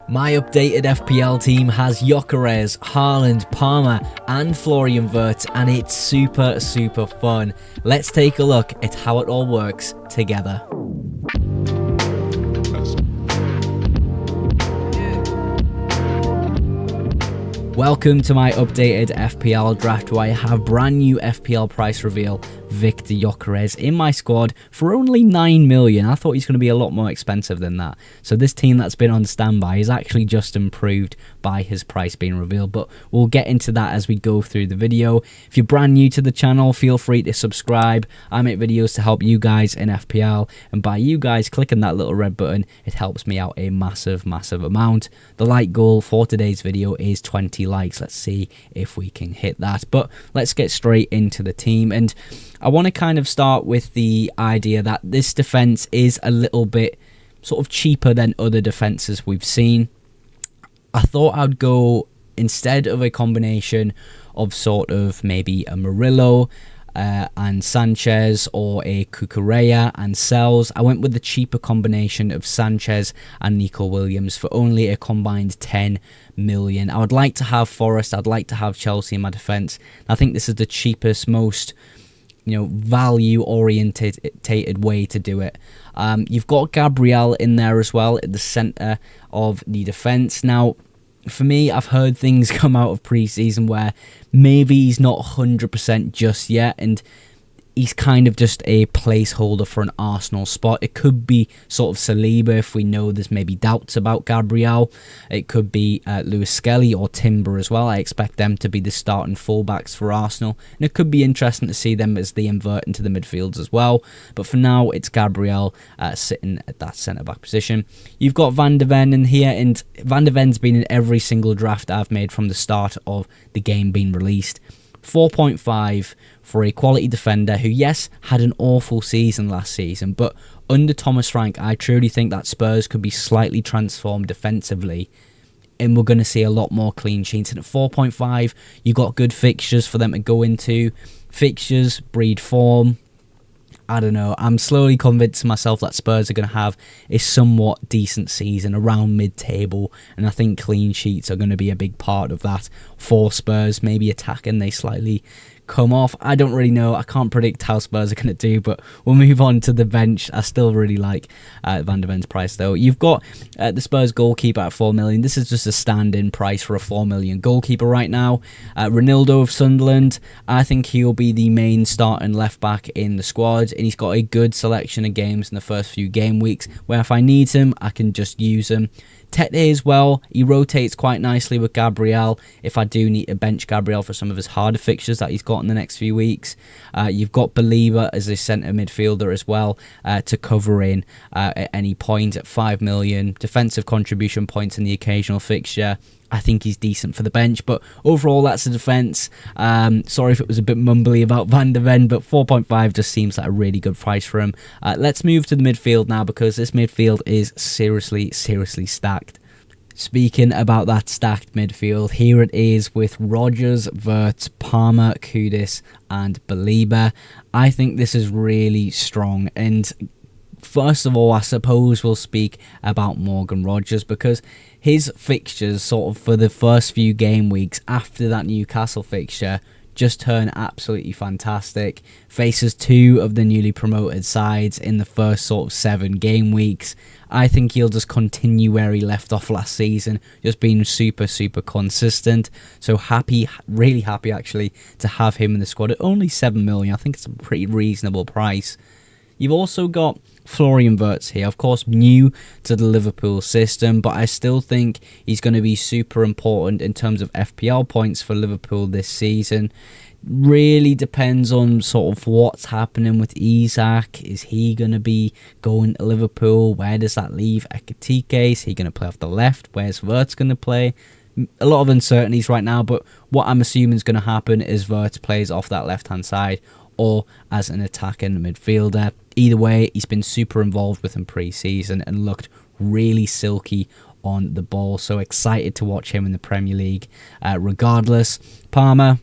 My updated FPL team has Gyokeres, HAALAND, PALMER and Florian Wirtz, and it's super fun. Let's take a look at how it all works together. Welcome to my updated FPL draft, where I have brand new FPL price reveal Victor Gyokeres in my squad for only 9 million. I thought he's going to be a lot more expensive than that. So this team that's been on standby is actually just improved by his price being revealed, but we'll get into that as we go through the video. If you're brand new to the channel, feel free to subscribe. I make videos to help you guys in FPL, and by you guys clicking that little red button, it helps me out a massive amount. The like goal for today's video is 20 likes. Let's see if we can hit that, but let's get straight into the team. And I want to kind of start with the idea that this defense is a little bit sort of cheaper than other defenses we've seen. I thought I'd go, instead of a combination of sort of maybe a Murillo and Sanchez, or a Cucurella and Sells, I went with the cheaper combination of Sanchez and Nico Williams for only a combined 10 million. I would like to have Forest, I'd like to have Chelsea in my defence. I think this is the cheapest, most value orientated way to do it. You've got Gabriel in there as well at the centre of the defence. Now, for me, I've heard things come out of pre-season where maybe he's not 100% just yet, and he's kind of just a placeholder for an Arsenal spot. It could be sort of Saliba if we know there's maybe doubts about Gabriel. It could be Lewis Skelly or Timber as well. I expect them to be the starting fullbacks for Arsenal, and it could be interesting to see them as they invert into the midfields as well. But for now, it's Gabriel sitting at that centre-back position. You've got Van de Ven in here, and Van de Ven's been in every single draft I've made from the start of the game being released. 4.5 for a quality defender who, yes, had an awful season last season, but under Thomas Frank, I truly think that Spurs could be slightly transformed defensively, and we're going to see a lot more clean sheets. And at 4.5, you got good fixtures for them to go into. Fixtures breed form. I don't know. I'm slowly convincing myself that Spurs are going to have a somewhat decent season around mid-table, and I think clean sheets are going to be a big part of that for Spurs. Maybe attacking, they slightly come off. I don't really know. I can't predict how Spurs are going to do, but we'll move on to the bench. I still really like Van de Ven's price, though. You've got the Spurs goalkeeper at 4 million. This is just a stand-in price for a 4 million goalkeeper right now. Ronaldo of Sunderland, I think he'll be the main starting left-back in the squad, and he's got a good selection of games in the first few game weeks, where if I need him, I can just use him. Tete as well, he rotates quite nicely with Gabriel if I do need to bench Gabriel for some of his harder fixtures that he's got in the next few weeks. You've got Belieber as a centre midfielder as well to cover in at any point at 5 million. Defensive contribution points in the occasional fixture. I think he's decent for the bench, but overall that's the defence. Sorry if it was a bit mumbly about Van de Ven, but 4.5 just seems like a really good price for him. Let's move to the midfield now, because this midfield is seriously stacked. Speaking about that stacked midfield, here it is with Rodgers, Wirtz, Palmer, Kudus and Belieber. I think this is really strong, and first of all, I suppose we'll speak about Morgan Rodgers, because his fixtures sort of for the first few game weeks after that Newcastle fixture just turn absolutely fantastic. Faces 2 of the newly promoted sides in the first sort of 7 game weeks. I think he'll just continue where he left off last season, just being super consistent. So happy, really happy actually, to have him in the squad at only 7 million. I think it's a pretty reasonable price. You've also got Florian Wirtz here, of course new to the Liverpool system, but I still think he's going to be super important in terms of FPL points for Liverpool this season. Really depends on sort of what's happening with Isak. Is he going to be going to Liverpool? Where does that leave Ekitike? Is he going to play off the left? Where's Wirtz going to play? A lot of uncertainties right now, but what I'm assuming is going to happen is Wirtz plays off that left-hand side or as an attacking midfielder. Either way, he's been super involved with him pre-season and looked really silky on the ball. So excited to watch him in the Premier League. Regardless, Palmer,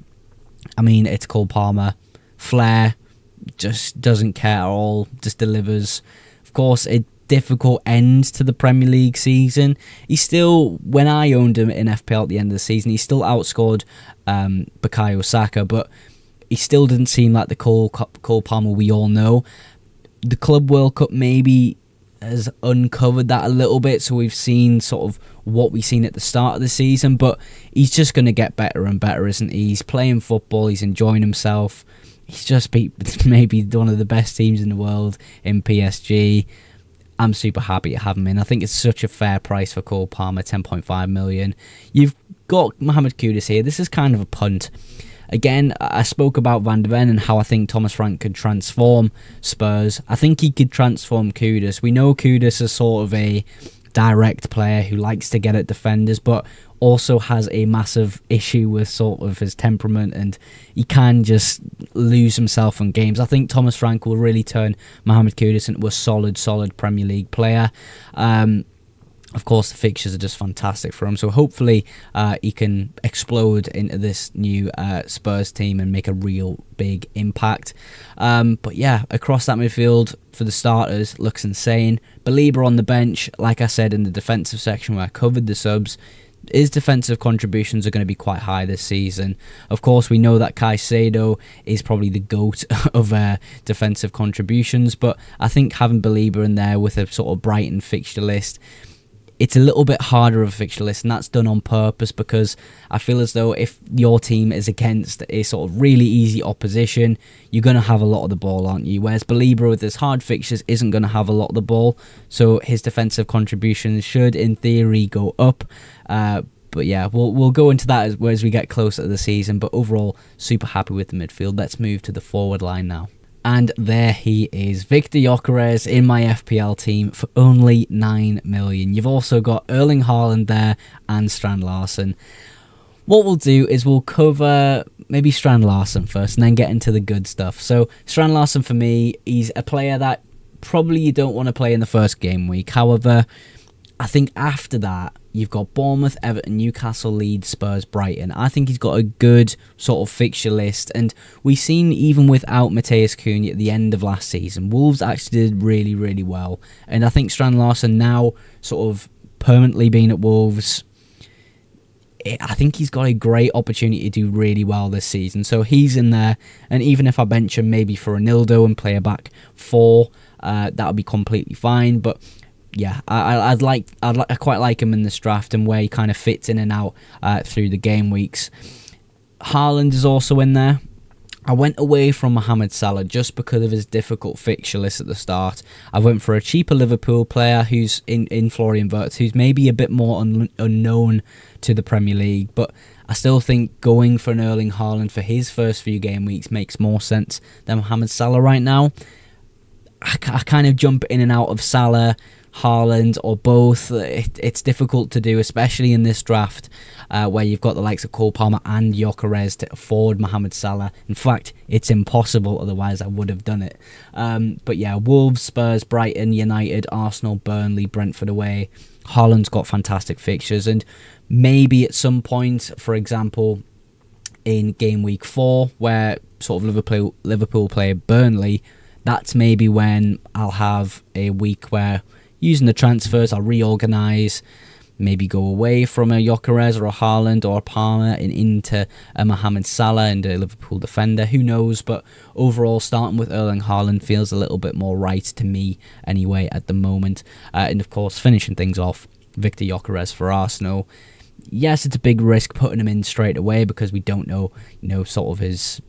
I mean, it's called Palmer. Flair, just doesn't care at all, just delivers. Of course, it difficult end to the Premier League season. He still, when I owned him in FPL at the end of the season, he still outscored Bukayo Saka, but he still didn't seem like the Cole Palmer we all know. The Club World Cup maybe has uncovered that a little bit, so we've seen sort of what we've seen at the start of the season, but he's just going to get better and better, isn't he? He's playing football, he's enjoying himself, he's just beat maybe one of the best teams in the world in PSG. I'm super happy to have him in. I think it's such a fair price for Cole Palmer, 10.5 million. You've got Mohamed Kudus here. This is kind of a punt. Again, I spoke about Van de Ven and how I think Thomas Frank could transform Spurs. I think he could transform Kudus. We know Kudus is sort of a direct player who likes to get at defenders, but also has a massive issue with sort of his temperament, and he can just lose himself in games. I think Thomas Frank will really turn Mohamed Kudus into a solid Premier League player. Of course, the fixtures are just fantastic for him, so hopefully he can explode into this new Spurs team and make a real big impact. But yeah, across that midfield for the starters, looks insane. Belieber on the bench, like I said in the defensive section where I covered the subs, his defensive contributions are going to be quite high this season. Of course, we know that Caicedo is probably the GOAT of defensive contributions, but I think having Belieber in there with a sort of Brighton fixture list, it's a little bit harder of a fixture list, and that's done on purpose because I feel as though if your team is against a sort of really easy opposition, you're going to have a lot of the ball, aren't you? Whereas Belieber with his hard fixtures isn't going to have a lot of the ball, so his defensive contributions should, in theory, go up. But yeah, we'll go into that as we get closer to the season, but overall, super happy with the midfield. Let's move to the forward line now. And there he is, Victor Gyokeres in my FPL team for only 9 million. You've also got Erling Haaland there and Strand Larsen. What we'll do is we'll cover maybe Strand Larsen first and then get into the good stuff. So Strand Larsen for me, he's a player that probably you don't want to play in the first game week. However, I think after that, you've got Bournemouth, Everton, Newcastle, Leeds, Spurs, Brighton. I think he's got a good sort of fixture list. And we've seen even without Matheus Cunha at the end of last season, Wolves actually did really well. And I think Strand Larsen now sort of permanently being at Wolves, I think he's got a great opportunity to do really well this season. So he's in there. And even if I bench him maybe for a Nildo and play a back four, that would be completely fine. But yeah, I quite like him in this draft and where he kind of fits in and out through the game weeks. Haaland is also in there. I went away from Mohamed Salah just because of his difficult fixture list at the start. I went for a cheaper Liverpool player who's in Florian Wirtz, who's maybe a bit more unknown to the Premier League, but I still think going for an Erling Haaland for his first few game weeks makes more sense than Mohamed Salah right now. I kind of jump in and out of Salah, Haaland, or both. It's difficult to do, especially in this draft where you've got the likes of Cole Palmer and Gyokeres to afford Mohamed Salah. In fact, it's impossible, otherwise I would have done it. But yeah, Wolves, Spurs, Brighton, United, Arsenal, Burnley, Brentford away. Haaland's got fantastic fixtures, and maybe at some point, for example, in game week 4, where sort of Liverpool play Burnley, that's maybe when I'll have a week where, using the transfers, I'll reorganise, maybe go away from a Gyokeres or a Haaland or a Palmer and into a Mohamed Salah and a Liverpool defender. Who knows? But overall, starting with Erling Haaland feels a little bit more right to me anyway at the moment. And of course, finishing things off, Victor Gyokeres for Arsenal. Yes, it's a big risk putting him in straight away because we don't know, sort of his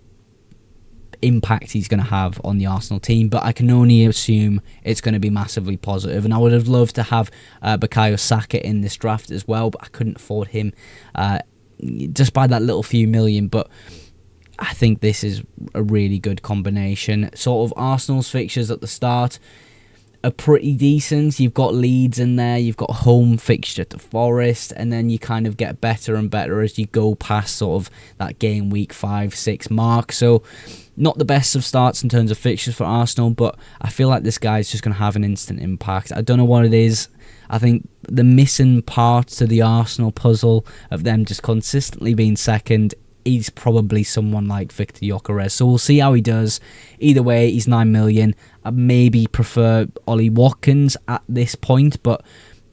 impact he's going to have on the Arsenal team, but I can only assume it's going to be massively positive. And I would have loved to have Bukayo Saka in this draft as well, but I couldn't afford him just by that little few million. But I think this is a really good combination. Sort of Arsenal's fixtures at the start are pretty decent. You've got Leeds in there, you've got a home fixture to Forest, and then you kind of get better and better as you go past sort of that game week 5-6 mark. So not the best of starts in terms of fixtures for Arsenal, but I feel like this guy's just going to have an instant impact. I don't know what it is. I think the missing parts to the Arsenal puzzle of them just consistently being second he's probably someone like Victor Gyokeres. So we'll see how he does. Either way, he's 9 million. I maybe prefer Ollie Watkins at this point, but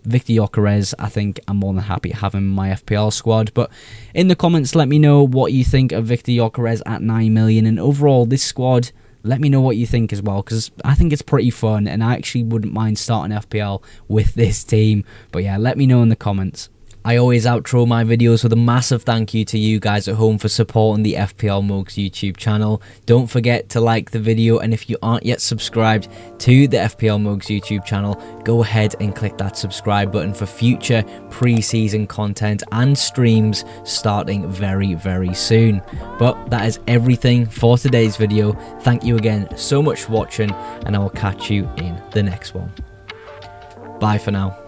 Victor Gyokeres, I think I'm more than happy to have him in my FPL squad. But in the comments, let me know what you think of Victor Gyokeres at 9 million. And overall, this squad, let me know what you think as well, because I think it's pretty fun, and I actually wouldn't mind starting FPL with this team. But yeah, let me know in the comments. I always outro my videos with a massive thank you to you guys at home for supporting the FPL Mugs YouTube channel. Don't forget to like the video, and if you aren't yet subscribed to the FPL Mugs YouTube channel, go ahead and click that subscribe button for future pre-season content and streams starting very, very soon. But that is everything for today's video. Thank you again so much for watching, and I will catch you in the next one. Bye for now.